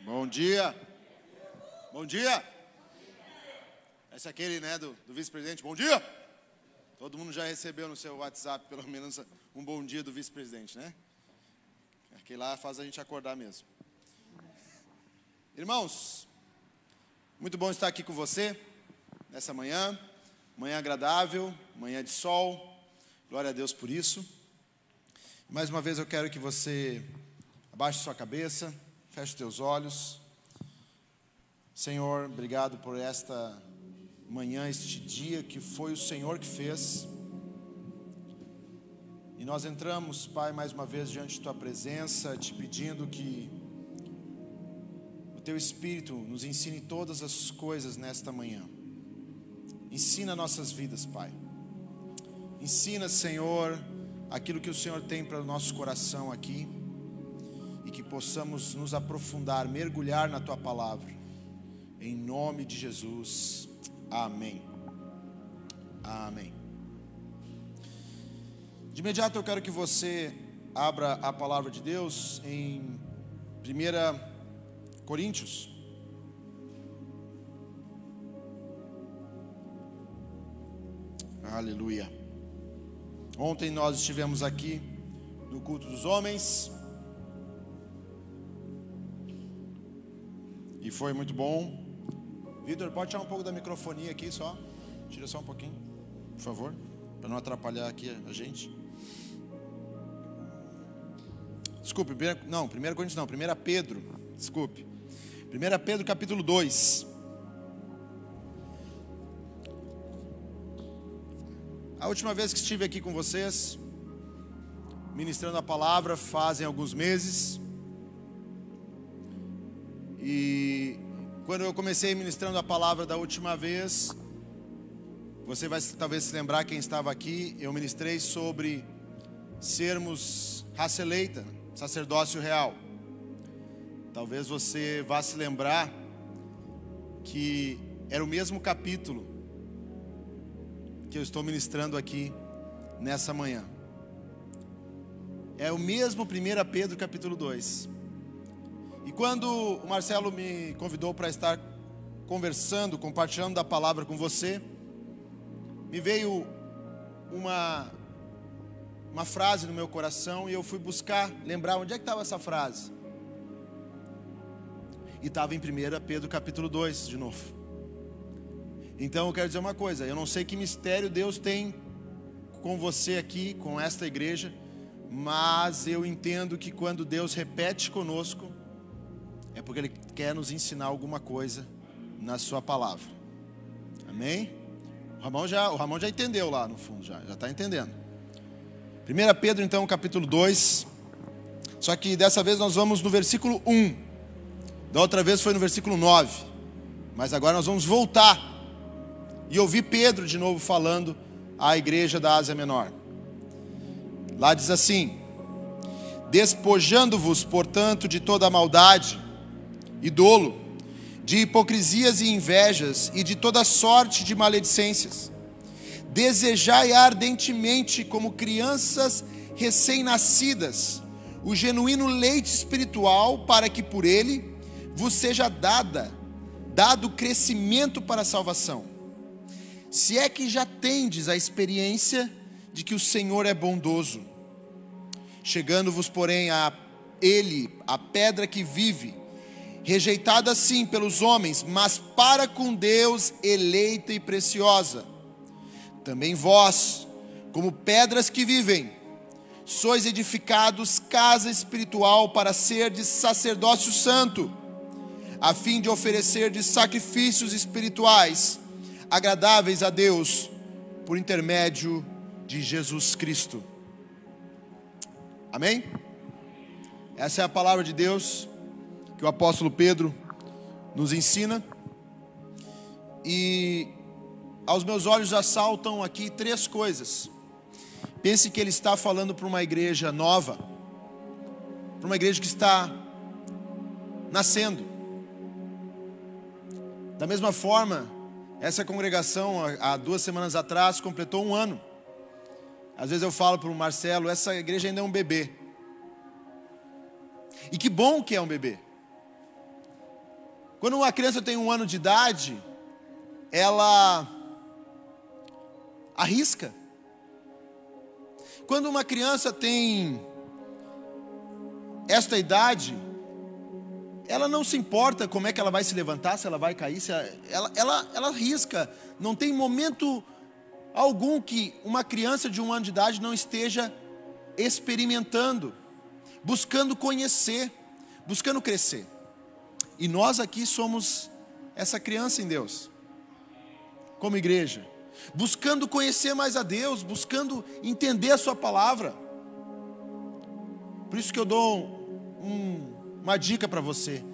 Bom dia. Bom dia. Esse é aquele, né, do vice-presidente. Bom dia. Todo mundo já recebeu no seu WhatsApp, pelo menos, um bom dia do vice-presidente, né? Aquele lá faz a gente acordar mesmo. Irmãos, muito bom estar aqui com você nessa manhã. Manhã agradável, manhã de sol. Glória a Deus por isso. Mais uma vez eu quero que você abaixe sua cabeça, feche os teus olhos. Senhor, obrigado por esta manhã, este dia que foi o Senhor que fez. E nós entramos, Pai, mais uma vez diante de Tua presença, te pedindo que o Teu Espírito nos ensine todas as coisas nesta manhã. Ensina nossas vidas, Pai. Ensina, Senhor, aquilo que o Senhor tem para o nosso coração aqui. E que possamos nos aprofundar, mergulhar na Tua palavra. Em nome de Jesus. Amém. Amém. De imediato eu quero que você abra a palavra de Deus em 1 Coríntios. Aleluia. Ontem nós estivemos aqui no culto dos homens. E foi muito bom. Vitor, pode tirar um pouco da microfonia aqui só? Tira só um pouquinho, por favor, para não atrapalhar aqui a gente. Desculpe, 1 Coríntios não, 1 Pedro, desculpe. 1 Pedro capítulo 2. A última vez que estive aqui com vocês, ministrando a palavra, fazem alguns meses. E quando eu comecei ministrando a palavra da última vez, você vai talvez se lembrar, quem estava aqui, eu ministrei sobre sermos raça eleita, sacerdócio real. Talvez você vá se lembrar que era o mesmo capítulo que eu estou ministrando aqui nessa manhã. É o mesmo 1 Pedro capítulo 2. E quando o Marcelo me convidou para estar conversando, compartilhando da palavra com você, me veio uma frase no meu coração e eu fui buscar, lembrar onde é que estava essa frase. E estava em 1 Pedro capítulo 2 de novo. Então eu quero dizer uma coisa, eu não sei que mistério Deus tem com você aqui, com esta igreja, mas eu entendo que quando Deus repete conosco, é porque Ele quer nos ensinar alguma coisa na sua palavra. Amém? O Ramon já entendeu lá no fundo, já está entendendo. 1 Pedro então, capítulo 2. Só que dessa vez nós vamos no versículo 1. Da outra vez foi no versículo 9. Mas agora nós vamos voltar e ouvir Pedro de novo falando à igreja da Ásia Menor. Lá diz assim: despojando-vos, portanto, de toda a maldade e dolo, de hipocrisias e invejas e de toda sorte de maledicências, desejai ardentemente, como crianças recém-nascidas, o genuíno leite espiritual, para que por ele vos seja dado crescimento para a salvação. Se é que já tendes a experiência de que o Senhor é bondoso. Chegando-vos, porém, a Ele, a pedra que vive, rejeitada sim pelos homens, mas para com Deus eleita e preciosa. Também vós, como pedras que vivem, sois edificados casa espiritual para serdes sacerdócio santo, a fim de oferecerdes sacrifícios espirituais, agradáveis a Deus, por intermédio de Jesus Cristo. Amém? Essa é a palavra de Deus que o apóstolo Pedro nos ensina. E aos meus olhos já saltam aqui três coisas. Pense que ele está falando para uma igreja nova, para uma igreja que está nascendo. Da mesma forma, essa congregação há 2 semanas atrás completou 1 ano. Às vezes eu falo para o Marcelo, essa igreja ainda é um bebê. E que bom que é um bebê. Quando uma criança tem 1 ano de idade, ela arrisca. Quando uma criança tem esta idade, ela não se importa como é que ela vai se levantar, se ela vai cair, ela arrisca. Não tem momento algum que uma criança de 1 ano de idade não esteja experimentando, buscando conhecer, buscando crescer. E nós aqui somos essa criança em Deus, como igreja, buscando conhecer mais a Deus, buscando entender a sua palavra. Por isso que eu dou uma dica para você,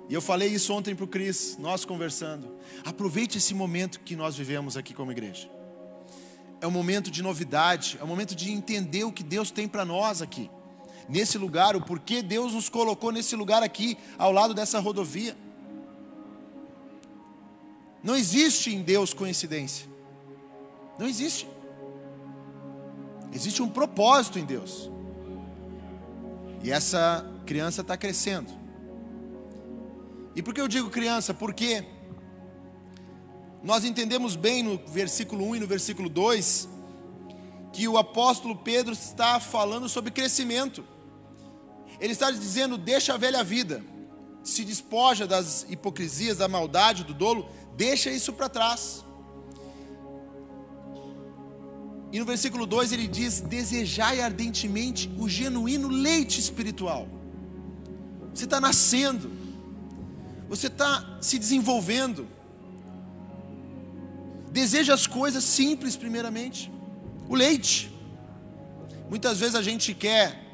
e eu falei isso ontem para o Cris, nós conversando. Aproveite esse momento que nós vivemos aqui como igreja. É um momento de novidade, é um momento de entender o que Deus tem para nós aqui, nesse lugar, o porquê Deus nos colocou nesse lugar aqui, ao lado dessa rodovia. Não existe em Deus coincidência, não existe. Existe um propósito em Deus, e essa criança está crescendo. E por que eu digo criança? Porque nós entendemos bem no versículo 1 e no versículo 2 que o apóstolo Pedro está falando sobre crescimento. Ele está dizendo: deixa a velha vida, se despoja das hipocrisias, da maldade, do dolo, deixa isso para trás. E no versículo 2 ele diz: desejai ardentemente o genuíno leite espiritual. Você está nascendo, você está se desenvolvendo. Deseja as coisas simples primeiramente. O leite. Muitas vezes a gente quer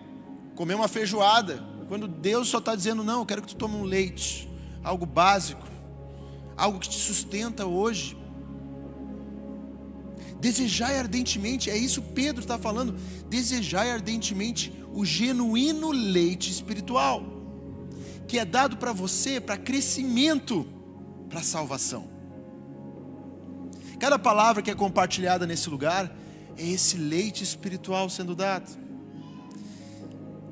comer uma feijoada, quando Deus só está dizendo: não, eu quero que tu tome um leite, algo básico, algo que te sustenta hoje. Desejai ardentemente, é isso que Pedro está falando, desejai ardentemente o genuíno leite espiritual, que é dado para você, para crescimento, para salvação. Cada palavra que é compartilhada nesse lugar é esse leite espiritual sendo dado,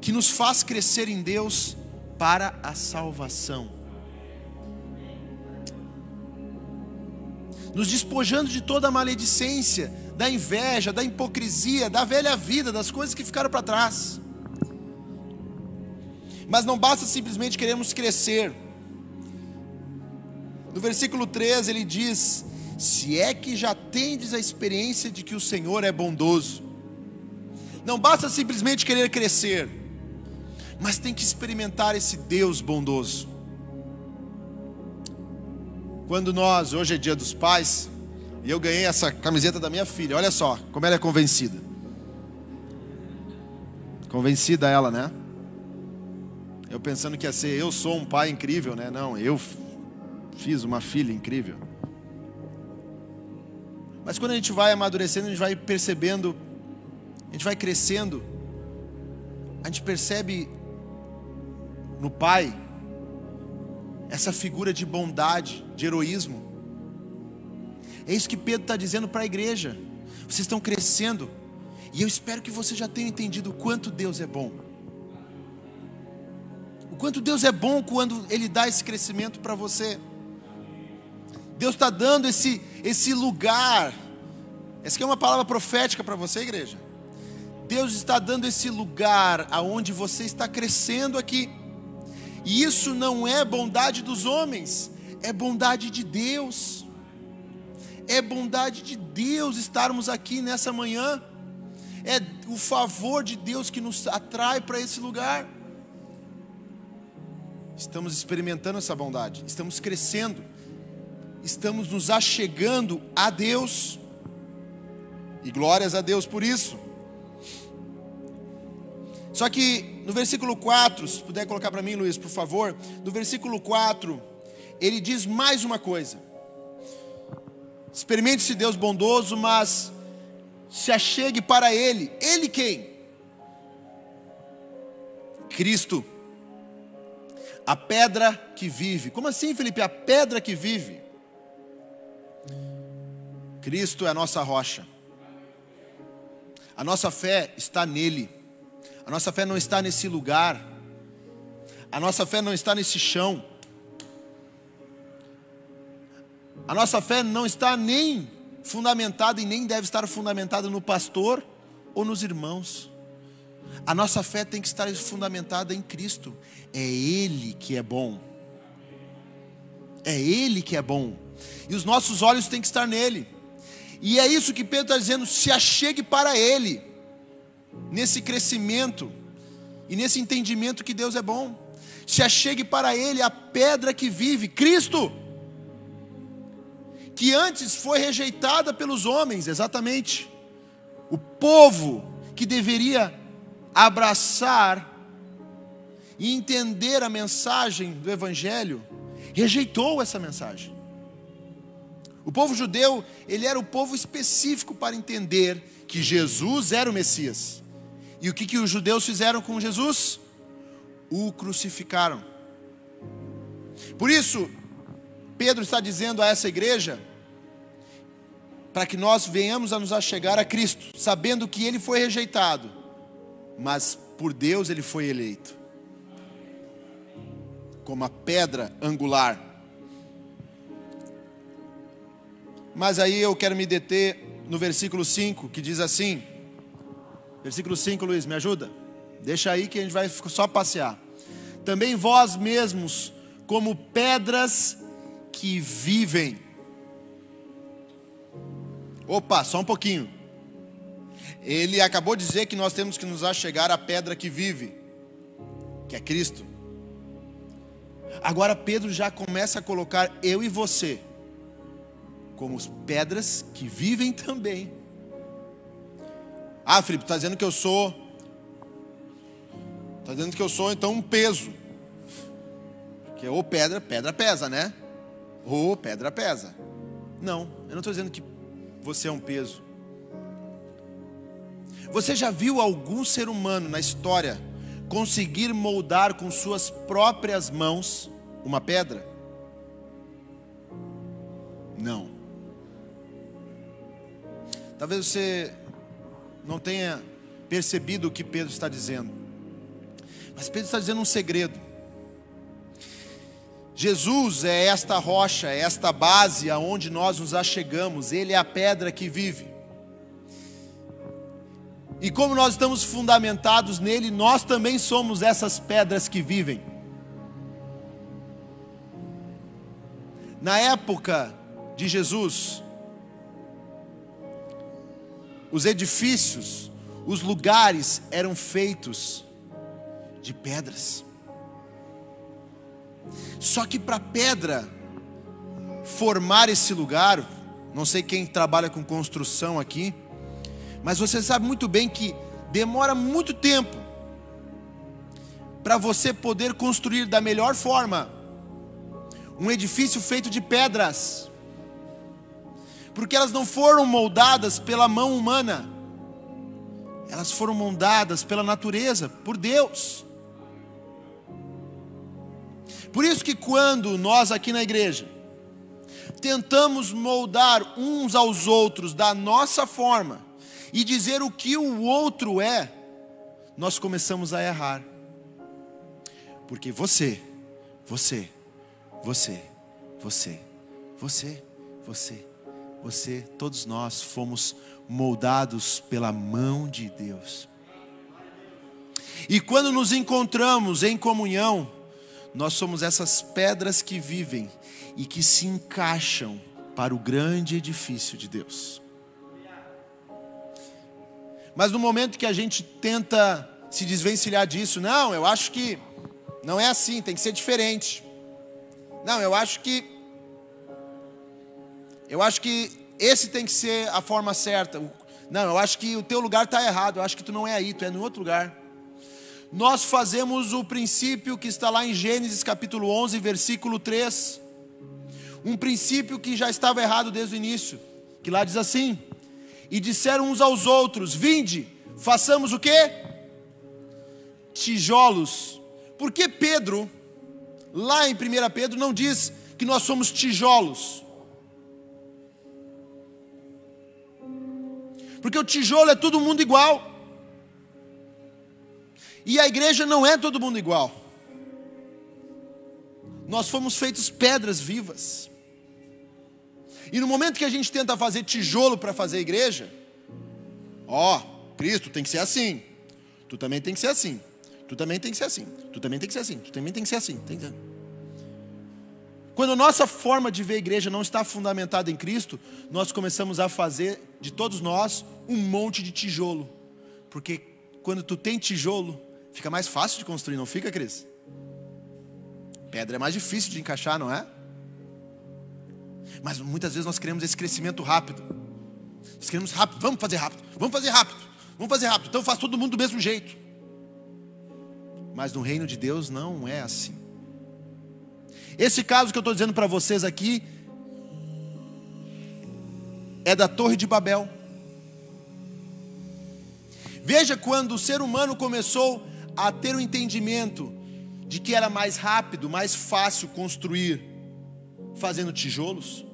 que nos faz crescer em Deus para a salvação, nos despojando de toda a maledicência, da inveja, da hipocrisia, da velha vida, das coisas que ficaram para trás. Mas não basta simplesmente queremos crescer. No versículo 13 ele diz: se é que já tendes a experiência de que o Senhor é bondoso. Não basta simplesmente querer crescer, mas tem que experimentar esse Deus bondoso. Quando hoje é dia dos pais, e eu ganhei essa camiseta da minha filha, olha só como ela é convencida. Convencida ela, né? Eu pensando que ia ser, eu sou um pai incrível, né? Não, eu fiz uma filha incrível. Mas quando a gente vai amadurecendo, a gente vai percebendo, a gente vai crescendo, a gente percebe no pai essa figura de bondade, de heroísmo. É isso que Pedro está dizendo para a igreja. Vocês estão crescendo, e eu espero que você já tenha entendido o quanto Deus é bom. O quanto Deus é bom quando Ele dá esse crescimento para você. Deus está dando esse lugar. Essa aqui é uma palavra profética para você, igreja. Deus está dando esse lugar aonde você está crescendo aqui. E isso não é bondade dos homens, é bondade de Deus. É bondade de Deus estarmos aqui nessa manhã. É o favor de Deus que nos atrai para esse lugar. Estamos experimentando essa bondade, estamos crescendo, estamos nos achegando a Deus. E glórias a Deus por isso. Só que no versículo 4, se puder colocar para mim, Luiz, por favor. No versículo 4, ele diz mais uma coisa: experimente esse Deus bondoso, mas se achegue para Ele. Ele quem? Cristo, a pedra que vive. Como assim, Felipe? A pedra que vive. Cristo é a nossa rocha. A nossa fé está nele. A nossa fé não está nesse lugar. A nossa fé não está nesse chão. A nossa fé não está nem fundamentada e nem deve estar fundamentada no pastor ou nos irmãos. A nossa fé tem que estar fundamentada em Cristo. É Ele que é bom. É Ele que é bom. E os nossos olhos têm que estar nele. E é isso que Pedro está dizendo: se achegue para Ele, nesse crescimento e nesse entendimento que Deus é bom. Se achegue para Ele, a pedra que vive, Cristo, que antes foi rejeitada pelos homens, exatamente. O povo que deveria abraçar e entender a mensagem do Evangelho, rejeitou essa mensagem. O povo judeu, ele era o povo específico para entender que Jesus era o Messias. E o que os judeus fizeram com Jesus? O crucificaram. Por isso, Pedro está dizendo a essa igreja, para que nós venhamos a nos achegar a Cristo, sabendo que Ele foi rejeitado, mas por Deus Ele foi eleito, como a pedra angular. Mas aí eu quero me deter no versículo 5, que diz assim, versículo 5, Luiz, me ajuda? Deixa aí que a gente vai só passear. Também vós mesmos, como pedras que vivem. Opa, só um pouquinho. Ele acabou de dizer que nós temos que nos achegar à pedra que vive, que é Cristo. Agora Pedro já começa a colocar eu e você como pedras que vivem também. Ah, Felipe, está dizendo que eu sou... Está dizendo que eu sou então um peso. Porque ou pedra pesa, né? Ou pedra pesa. Não, eu não estou dizendo que você é um peso. Você já viu algum ser humano na história conseguir moldar com suas próprias mãos uma pedra? Não. Talvez você não tenha percebido o que Pedro está dizendo. Mas Pedro está dizendo um segredo. Jesus é esta rocha, é esta base aonde nós nos achegamos. Ele é a pedra que vive. E como nós estamos fundamentados nele, nós também somos essas pedras que vivem. Na época de Jesus, os edifícios, os lugares eram feitos de pedras. Só que para a pedra formar esse lugar, não sei quem trabalha com construção aqui, mas você sabe muito bem que demora muito tempo para você poder construir da melhor forma um edifício feito de pedras, porque elas não foram moldadas pela mão humana, elas foram moldadas pela natureza, por Deus. Por isso que quando nós aqui na igreja tentamos moldar uns aos outros da nossa forma e dizer o que o outro é, nós começamos a errar. Porque você, todos nós fomos moldados pela mão de Deus. E quando nos encontramos em comunhão, nós somos essas pedras que vivem e que se encaixam para o grande edifício de Deus. Mas no momento que a gente tenta se desvencilhar disso, não, eu acho que não é assim, tem que ser diferente. Não, eu acho que esse tem que ser a forma certa. Não, eu acho que o teu lugar está errado, eu acho que tu não é aí, tu é em outro lugar. Nós fazemos o princípio que está lá em Gênesis capítulo 11, versículo 3. Um princípio que já estava errado desde o início, que lá diz assim: e disseram uns aos outros, vinde, façamos o quê? Tijolos. Por que Pedro, lá em 1 Pedro, não diz que nós somos tijolos? Porque o tijolo é todo mundo igual. E a igreja não é todo mundo igual. Nós fomos feitos pedras vivas. E no momento que a gente tenta fazer tijolo para fazer igreja, Cristo tem que ser assim, tu também tem que ser assim, tu também tem que ser assim, tu também tem que ser assim, tu também tem que ser assim. Quando a nossa forma de ver a igreja não está fundamentada em Cristo, nós começamos a fazer de todos nós um monte de tijolo. Porque quando tu tem tijolo, fica mais fácil de construir, não fica, Cris? Pedra é mais difícil de encaixar, não é? Mas muitas vezes nós queremos esse crescimento rápido. Nós queremos rápido, vamos fazer rápido, vamos fazer rápido, vamos fazer rápido. Então faz todo mundo do mesmo jeito. Mas no reino de Deus não é assim. Esse caso que eu estou dizendo para vocês aqui é da Torre de Babel. Veja quando o ser humano começou a ter o entendimento de que era mais rápido, mais fácil construir fazendo tijolos.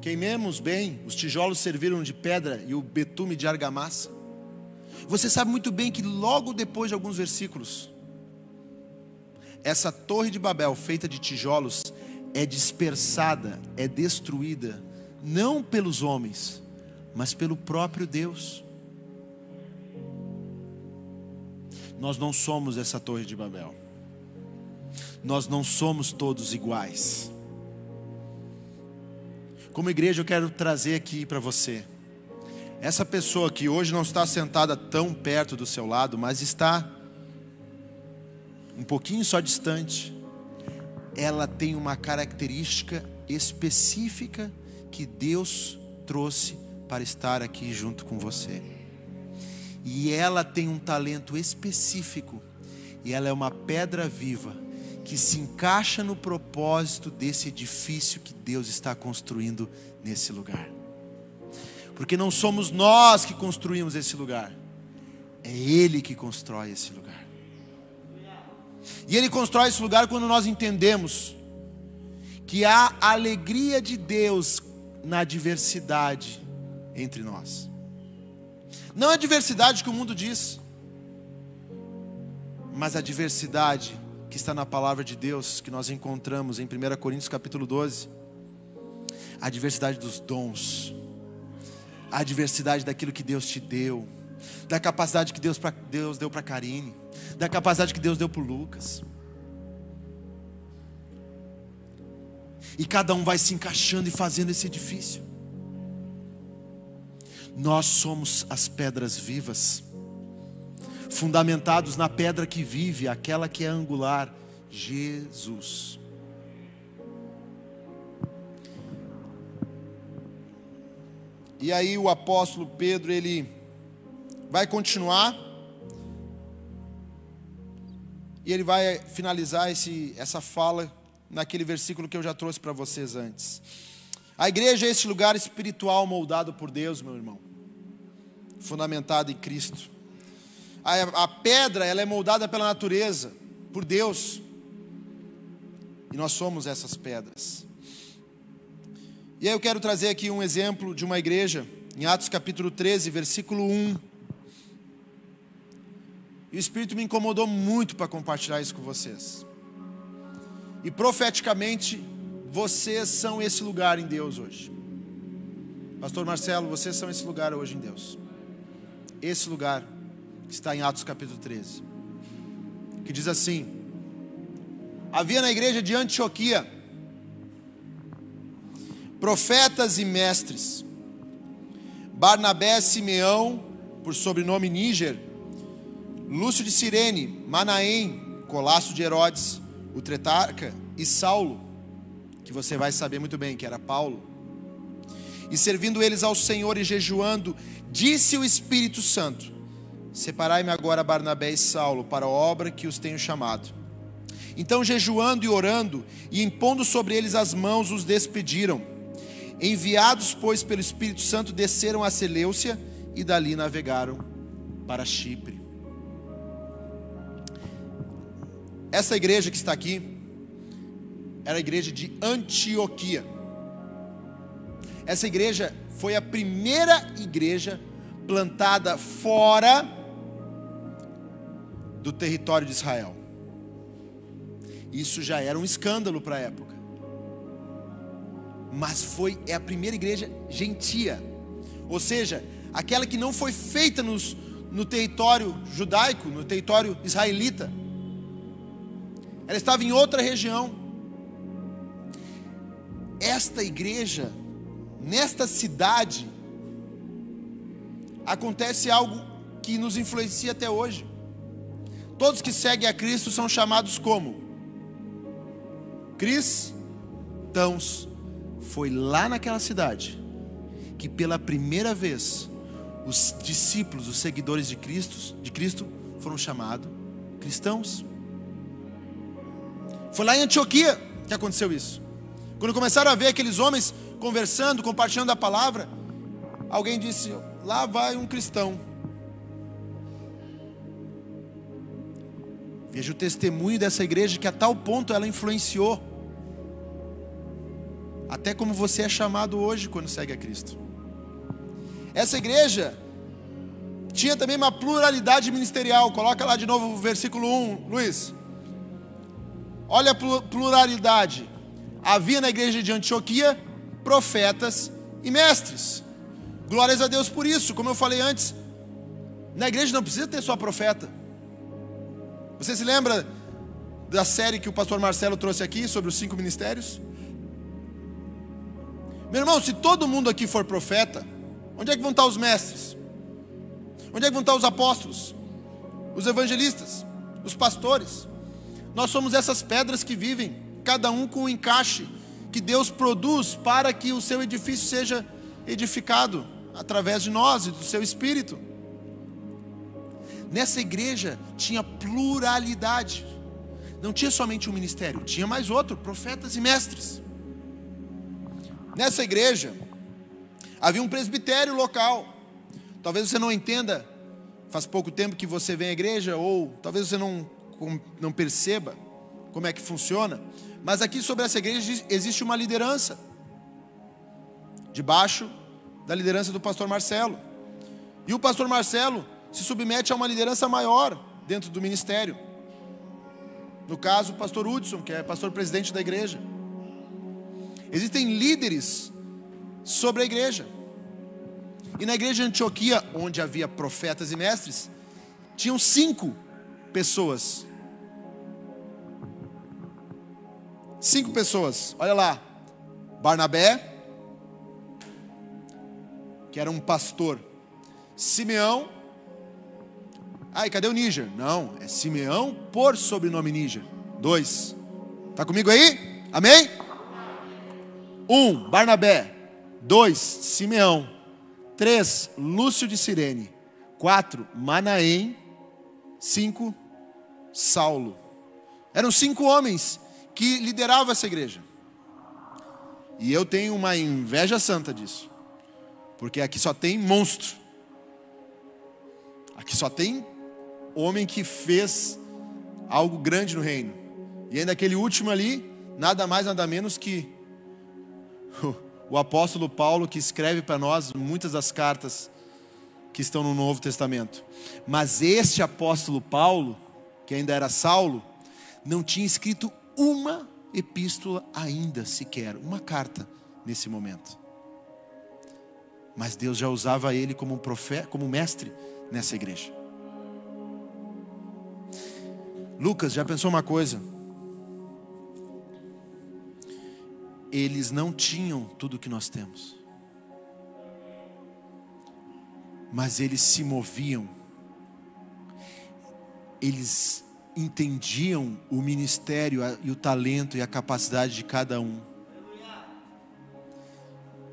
Queimemos bem, os tijolos serviram de pedra e o betume de argamassa. Você sabe muito bem que logo depois de alguns versículos, essa Torre de Babel feita de tijolos é dispersada, é destruída, não pelos homens, mas pelo próprio Deus. Nós não somos essa Torre de Babel. Nós não somos todos iguais. Como igreja eu quero trazer aqui para você, essa pessoa que hoje não está sentada tão perto do seu lado, mas está um pouquinho só distante, ela tem uma característica específica que Deus trouxe para estar aqui junto com você. E ela tem um talento específico, e ela é uma pedra viva, que se encaixa no propósito desse edifício que Deus está construindo nesse lugar. Porque não somos nós que construímos esse lugar, é Ele que constrói esse lugar. E Ele constrói esse lugar quando nós entendemos que há alegria de Deus na diversidade entre nós. Não a diversidade que o mundo diz, mas a diversidade que está na palavra de Deus, que nós encontramos em 1 Coríntios capítulo 12. A diversidade dos dons, a diversidade daquilo que Deus te deu, da capacidade que Deus deu para Karine, da capacidade que Deus deu para o Lucas. E cada um vai se encaixando e fazendo esse edifício. Nós somos as pedras vivas, fundamentados na pedra que vive, aquela que é angular, Jesus. E aí o apóstolo Pedro, ele vai continuar, e ele vai finalizar essa fala naquele versículo que eu já trouxe para vocês antes. A igreja é esse lugar espiritual moldado por Deus, meu irmão, fundamentado em Cristo. A pedra, ela é moldada pela natureza, por Deus, e nós somos essas pedras. E aí eu quero trazer aqui um exemplo de uma igreja, em Atos capítulo 13, versículo 1. E o Espírito me incomodou muito para compartilhar isso com vocês. E profeticamente, vocês são esse lugar em Deus hoje. Pastor Marcelo, vocês são esse lugar hoje em Deus. Esse lugar que está em Atos capítulo 13. Que diz assim: havia na igreja de Antioquia profetas e mestres, Barnabé, Simeão, por sobrenome Níger, Lúcio de Cirene, Manaém, Colasso de Herodes, o Tretarca, e Saulo, que você vai saber muito bem que era Paulo. E servindo eles ao Senhor e jejuando, disse o Espírito Santo: separai-me agora Barnabé e Saulo para a obra que os tenho chamado. Então, jejuando e orando e impondo sobre eles as mãos, os despediram. Enviados, pois, pelo Espírito Santo, desceram a Seleucia e dali navegaram para Chipre. Essa igreja que está aqui era a igreja de Antioquia. Essa igreja foi a primeira igreja plantada fora do território de Israel. Isso já era um escândalo para a época. mas é a primeira igreja gentia, ou seja, aquela que não foi feita no território judaico, no território israelita. Ela estava em outra região. Esta igreja, nesta cidade, acontece algo que nos influencia até hoje. Todos que seguem a Cristo são chamados como? Cristãos. Foi lá naquela cidade que pela primeira vez os discípulos, os seguidores de Cristo foram chamados cristãos. Foi lá em Antioquia que aconteceu isso. Quando começaram a ver aqueles homens conversando, compartilhando a palavra, alguém disse: lá vai um cristão. Veja o testemunho dessa igreja, que a tal ponto ela influenciou até como você é chamado hoje quando segue a Cristo. Essa igreja tinha também uma pluralidade ministerial. Coloca lá de novo o versículo 1, Luiz. Olha a pluralidade. Havia na igreja de Antioquia profetas e mestres. Glórias a Deus por isso. Como eu falei antes, na igreja não precisa ter só profeta. Você se lembra da série que o pastor Marcelo trouxe aqui sobre os 5 ministérios? Meu irmão, se todo mundo aqui for profeta, onde é que vão estar os mestres? Onde é que vão estar os apóstolos? Os evangelistas? Os pastores? Nós somos essas pedras que vivem, cada um com o encaixe que Deus produz para que o seu edifício seja edificado através de nós e do seu Espírito. Nessa igreja tinha pluralidade. Não tinha somente um ministério, tinha mais outro, profetas e mestres. Nessa igreja havia um presbitério local. Talvez você não entenda, faz pouco tempo que você vem à igreja, ou talvez você não perceba como é que funciona, mas aqui sobre essa igreja existe uma liderança, debaixo da liderança do pastor Marcelo. E o pastor Marcelo se submete a uma liderança maior dentro do ministério. No caso, o pastor Hudson, que é pastor presidente da igreja. Existem líderes sobre a igreja. E na igreja de Antioquia, onde havia profetas e mestres, tinham 5 pessoas. 5 pessoas, olha lá. Barnabé, que era um pastor. Simeão. E cadê o Níger? Não, é Simeão por sobrenome Níger. 2. Está comigo aí? Amém? 1, Barnabé. 2, Simeão. 3, Lúcio de Cirene. 4, Manaém. 5, Saulo. Eram 5 homens que lideravam essa igreja. E eu tenho uma inveja santa disso, porque aqui só tem monstro. Aqui só tem homem que fez algo grande no reino. E ainda aquele último ali, nada mais, nada menos que o apóstolo Paulo, que escreve para nós muitas das cartas que estão no Novo Testamento. Mas este apóstolo Paulo, que ainda era Saulo, não tinha escrito uma epístola ainda sequer, uma carta nesse momento. Mas Deus já usava ele como um profeta, como mestre nessa igreja. Lucas, já pensou uma coisa? Eles não tinham tudo que nós temos, mas eles se moviam, eles entendiam o ministério e o talento e a capacidade de cada um.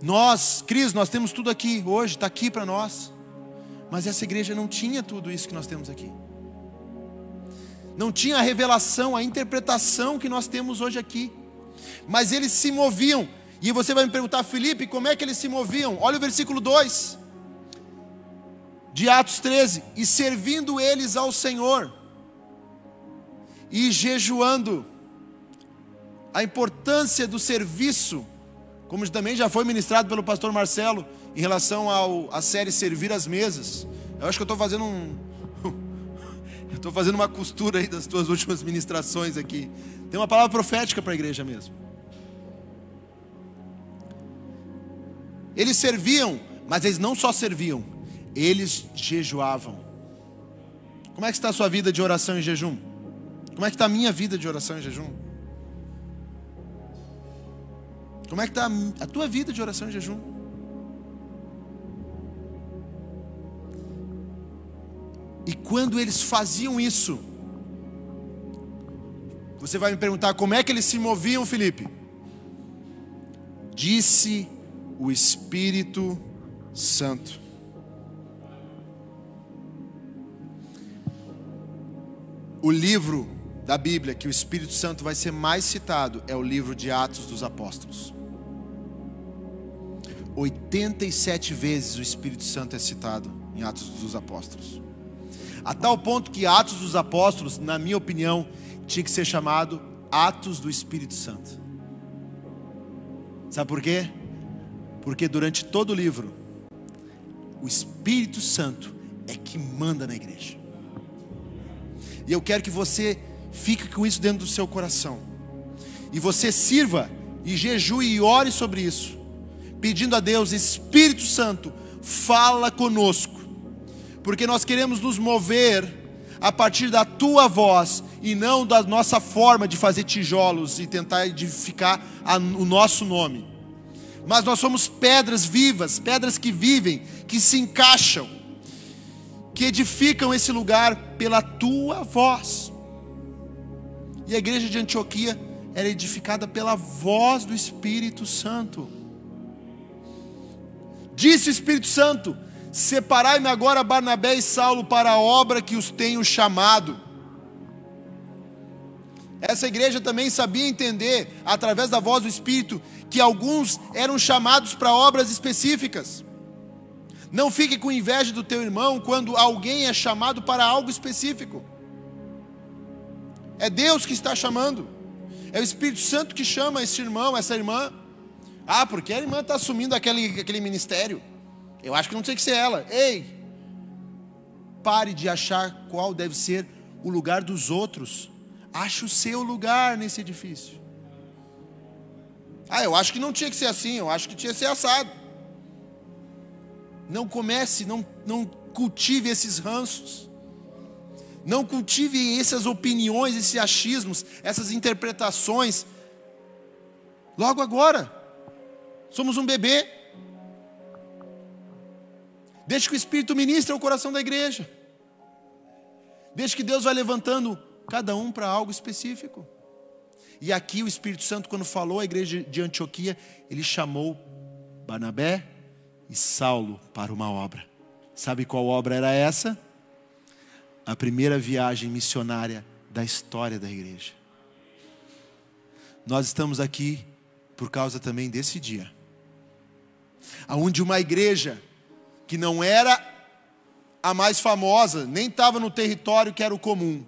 Nós, Cris, nós temos tudo aqui hoje, está aqui para nós, mas essa igreja não tinha tudo isso que nós temos aqui. Não tinha a revelação, a interpretação que nós temos hoje aqui. Mas eles se moviam. E você vai me perguntar, Felipe, como é que eles se moviam? Olha o versículo 2 de Atos 13. E servindo eles ao Senhor e jejuando. A importância do serviço, como também já foi ministrado pelo pastor Marcelo em relação à série Servir as Mesas. Eu acho que eu estou fazendo uma costura aí das tuas últimas ministrações aqui. Tem uma palavra profética para a igreja mesmo. Eles serviam, mas eles não só serviam, eles jejuavam. Como é que está a sua vida de oração e jejum? Como é que está a minha vida de oração e jejum? Como é que está a tua vida de oração e jejum? E quando eles faziam isso, você vai me perguntar, como é que eles se moviam, Felipe? Disse o Espírito Santo. O livro da Bíblia que o Espírito Santo vai ser mais citado é o livro de Atos dos Apóstolos. 87 vezes o Espírito Santo é citado em Atos dos Apóstolos. A tal ponto que Atos dos Apóstolos, na minha opinião, tinha que ser chamado Atos do Espírito Santo. Sabe por quê? Porque durante todo o livro, o Espírito Santo é que manda na igreja. E eu quero que você fique com isso dentro do seu coração. E você sirva e jejue e ore sobre isso, pedindo a Deus, Espírito Santo, fala conosco. Porque nós queremos nos mover a partir da tua voz e não da nossa forma de fazer tijolos e tentar edificar o nosso nome. Mas nós somos pedras vivas, pedras que vivem, que se encaixam, que edificam esse lugar pela tua voz. E a igreja de Antioquia era edificada pela voz do Espírito Santo. Disse o Espírito Santo: separai-me agora Barnabé e Saulo para a obra que os tenho chamado. Essa igreja também sabia entender, através da voz do Espírito, que alguns eram chamados para obras específicas. Não fique com inveja do teu irmão quando alguém é chamado para algo específico. É Deus que está chamando. É o Espírito Santo que chama esse irmão, essa irmã. Ah, porque a irmã está assumindo aquele ministério. Eu acho que não tem que ser ela. Ei, pare de achar qual deve ser o lugar dos outros. Ache o seu lugar nesse edifício. Ah, eu acho que não tinha que ser assim, eu acho que tinha que ser assado. Não comece, não cultive esses ranços. Não cultive essas opiniões, esses achismos, essas interpretações. Logo agora, somos um bebê. Deixe que o Espírito ministre ao coração da igreja. Deixe que Deus vá levantando cada um para algo específico. E aqui o Espírito Santo, quando falou à igreja de Antioquia, ele chamou Barnabé e Saulo para uma obra. Sabe qual obra era essa? A primeira viagem missionária da história da igreja. Nós estamos aqui por causa também desse dia, onde uma igreja que não era a mais famosa, nem estava no território que era o comum,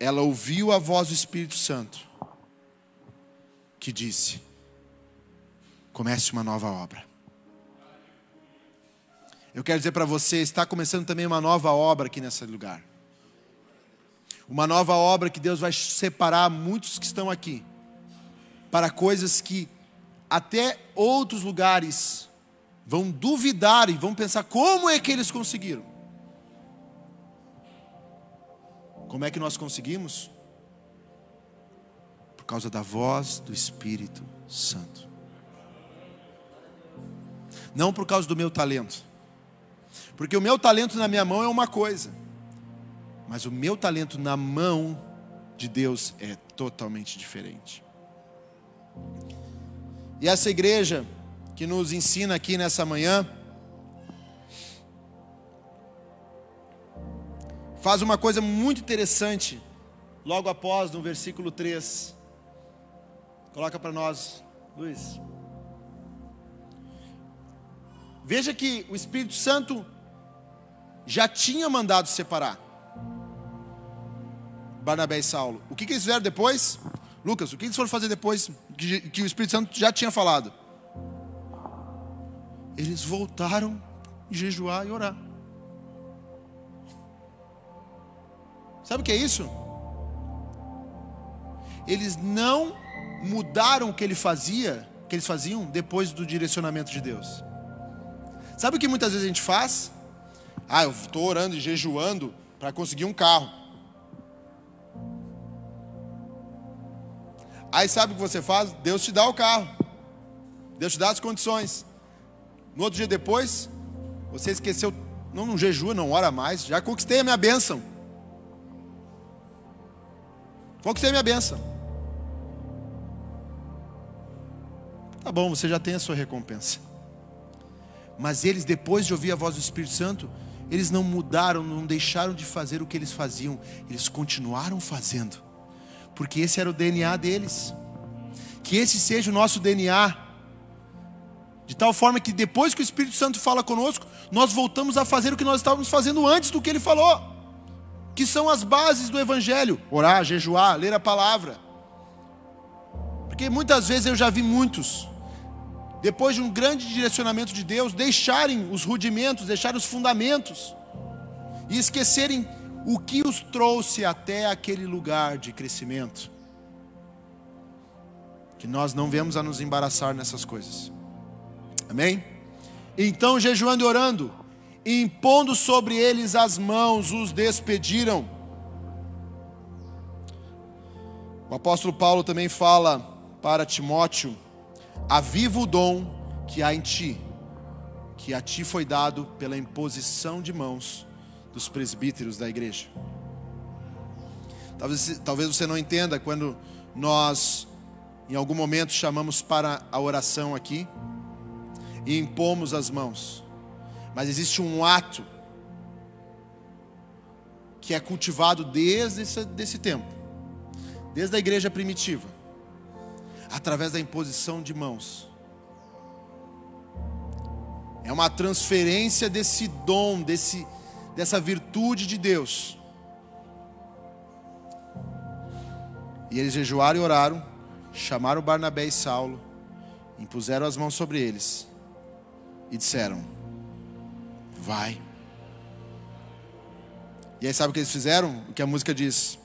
ela ouviu a voz do Espírito Santo, que disse: comece uma nova obra. Eu quero dizer para você, está começando também uma nova obra aqui nesse lugar. Uma nova obra que Deus vai separar muitos que estão aqui para coisas que até outros lugares vão duvidar e vão pensar: como é que eles conseguiram? Como é que nós conseguimos? Por causa da voz do Espírito Santo. Não por causa do meu talento. Porque o meu talento na minha mão é uma coisa, mas o meu talento na mão de Deus é totalmente diferente. E essa igreja que nos ensina aqui nessa manhã faz uma coisa muito interessante, logo após, no versículo 3. Coloca para nós, Luiz. Veja que o Espírito Santo já tinha mandado separar Barnabé e Saulo. O que eles fizeram depois? Lucas, o que eles foram fazer depois que o Espírito Santo já tinha falado? Eles voltaram a jejuar e orar. Sabe o que é isso? Eles não mudaram o que que eles faziam depois do direcionamento de Deus. Sabe o que muitas vezes a gente faz? Eu estou orando e jejuando para conseguir um carro. Aí sabe o que você faz? Deus te dá o carro. Deus te dá as condições. No outro dia depois, você esqueceu, não jejua, não ora mais. Já conquistei a minha bênção. Conquistei a minha bênção. Tá bom, você já tem a sua recompensa. Mas eles, depois de ouvir a voz do Espírito Santo, eles não mudaram, não deixaram de fazer o que eles faziam. Eles continuaram fazendo. Porque esse era o DNA deles. Que esse seja o nosso DNA. De tal forma que depois que o Espírito Santo fala conosco, nós voltamos a fazer o que nós estávamos fazendo antes do que ele falou. Que são as bases do Evangelho. Orar, jejuar, ler a palavra. Porque muitas vezes eu já vi muitos, depois de um grande direcionamento de Deus, deixarem os rudimentos, deixarem os fundamentos, e esquecerem o que os trouxe até aquele lugar de crescimento. Que nós não vemos a nos embaraçar nessas coisas. Amém? Então, jejuando e orando, impondo sobre eles as mãos, os despediram. O apóstolo Paulo também fala para Timóteo: aviva o dom que há em ti, que a ti foi dado pela imposição de mãos dos presbíteros da igreja. Talvez você não entenda quando nós, em algum momento, chamamos para a oração aqui e impomos as mãos. Mas existe um ato que é cultivado desde esse tempo, desde a igreja primitiva, através da imposição de mãos. É uma transferência desse dom, dessa virtude de Deus. E eles jejuaram e oraram, chamaram Barnabé e Saulo, impuseram as mãos sobre eles e disseram: vai. E aí sabe o que eles fizeram? O que a música diz: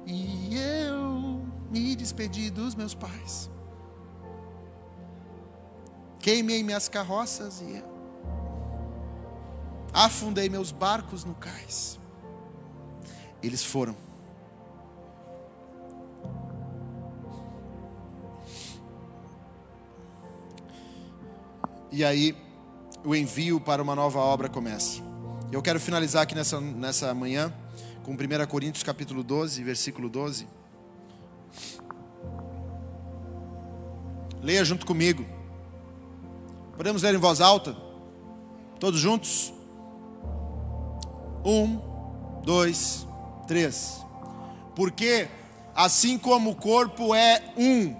e eu me despedi dos meus pais, queimei minhas carroças e afundei meus barcos no cais. Eles foram. E aí o envio para uma nova obra começa. Eu quero finalizar aqui nessa manhã com 1 Coríntios capítulo 12, versículo 12. Leia junto comigo. Podemos ler em voz alta? Todos juntos? 1, 2, 3. Porque assim como o corpo é um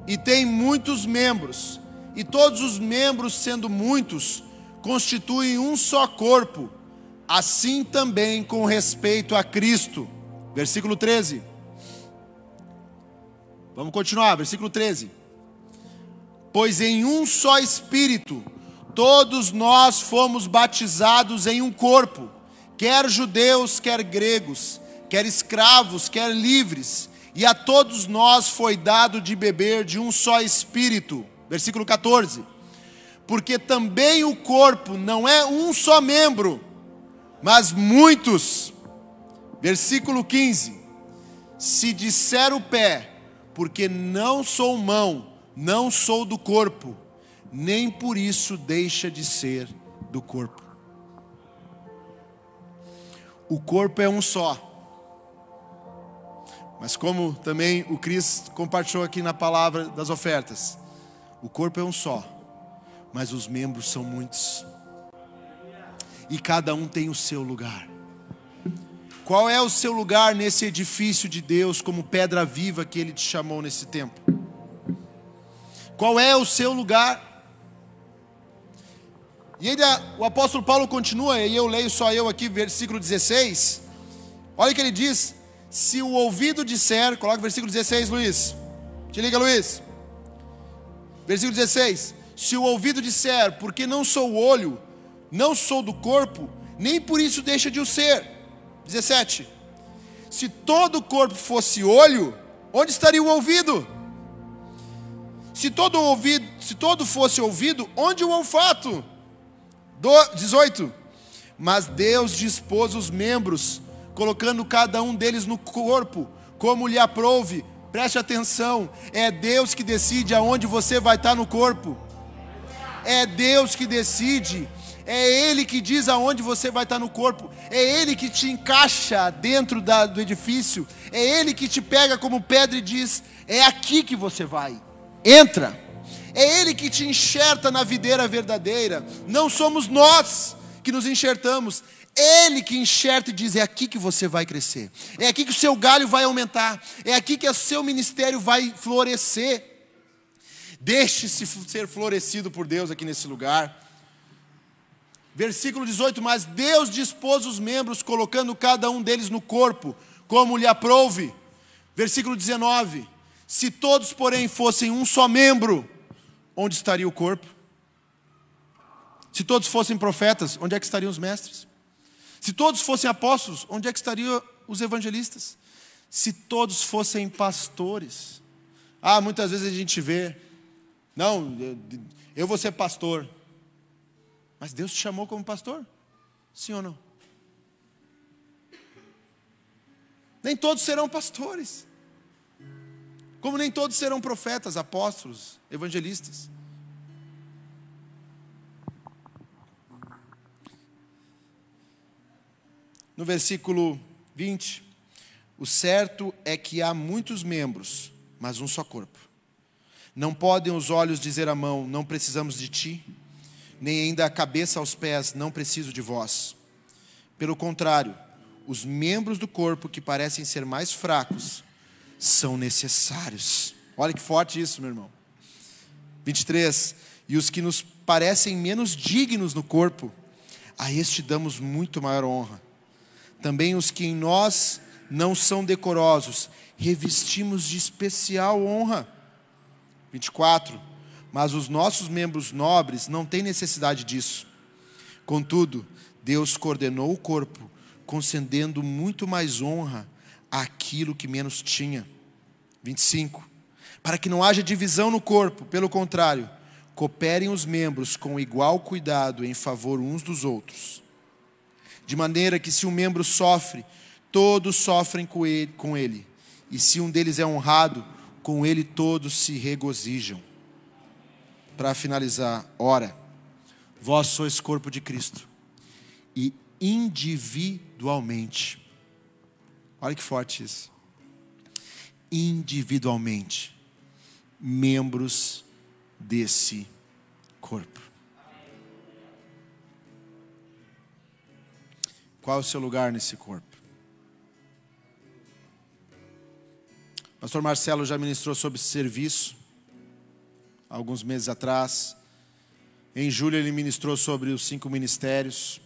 e tem muitos membros, e todos os membros, sendo muitos, constituem um só corpo, assim também com respeito a Cristo. Versículo 13. Vamos continuar, versículo 13. Pois em um só Espírito, todos nós fomos batizados em um corpo, quer judeus, quer gregos, quer escravos, quer livres, e a todos nós foi dado de beber de um só Espírito. Versículo 14. Porque também o corpo não é um só membro, mas muitos. Versículo 15. Se disser o pé, porque não sou mão, não sou do corpo, nem por isso deixa de ser do corpo. O corpo é um só. Mas como também o Cris compartilhou aqui na palavra das ofertas, o corpo é um só, mas os membros são muitos. E cada um tem o seu lugar. Qual é o seu lugar nesse edifício de Deus, como pedra viva que Ele te chamou nesse tempo? Qual é o seu lugar? E ainda o apóstolo Paulo continua, e eu leio só eu aqui, versículo 16. Olha o que ele diz: se o ouvido disser, coloca o versículo 16, Luiz. Te liga, Luiz. Versículo 16. Se o ouvido disser, porque não sou o olho, não sou do corpo, nem por isso deixa de o ser. 17. Se todo o corpo fosse olho, onde estaria o ouvido? Se todo fosse ouvido, onde o olfato? 18. Mas Deus dispôs os membros, colocando cada um deles no corpo, como lhe aprouve. Preste atenção, é Deus que decide aonde você vai estar no corpo. É Deus que decide. É Ele que diz aonde você vai estar no corpo. É Ele que te encaixa dentro do edifício. É Ele que te pega como pedra e diz: é aqui que você vai. Entra. É Ele que te enxerta na videira verdadeira. Não somos nós que nos enxertamos. Ele que enxerta e diz: é aqui que você vai crescer. É aqui que o seu galho vai aumentar. É aqui que o seu ministério vai florescer. Deixe-se ser florescido por Deus aqui nesse lugar. Versículo 18, mas Deus dispôs os membros, colocando cada um deles no corpo, como lhe aprouve. Versículo 19, se todos, porém, fossem um só membro, onde estaria o corpo? Se todos fossem profetas, onde é que estariam os mestres? Se todos fossem apóstolos, onde é que estariam os evangelistas? Se todos fossem pastores. Muitas vezes a gente vê, não, eu vou ser pastor. Mas Deus te chamou como pastor? Sim ou não? Nem todos serão pastores. Como nem todos serão profetas, apóstolos, evangelistas. No versículo 20, o certo é que há muitos membros, mas um só corpo. Não podem os olhos dizer à mão: não precisamos de ti, nem ainda a cabeça aos pés: não preciso de vós. Pelo contrário, os membros do corpo que parecem ser mais fracos são necessários. Olha que forte isso, meu irmão. 23, e os que nos parecem menos dignos no corpo, a este damos muito maior honra. Também os que em nós não são decorosos, revestimos de especial honra. 24, mas os nossos membros nobres não têm necessidade disso. Contudo, Deus coordenou o corpo, concedendo muito mais honra àquilo que menos tinha. 25, para que não haja divisão no corpo, pelo contrário, cooperem os membros com igual cuidado em favor uns dos outros. De maneira que se um membro sofre, todos sofrem com ele. E se um deles é honrado, com ele todos se regozijam. Para finalizar, ora, vós sois corpo de Cristo, e individualmente, olha que forte isso, individualmente, membros desse corpo. Qual é o seu lugar nesse corpo? Pastor Marcelo já ministrou sobre serviço alguns meses atrás. Em julho ele ministrou sobre os 5 ministérios.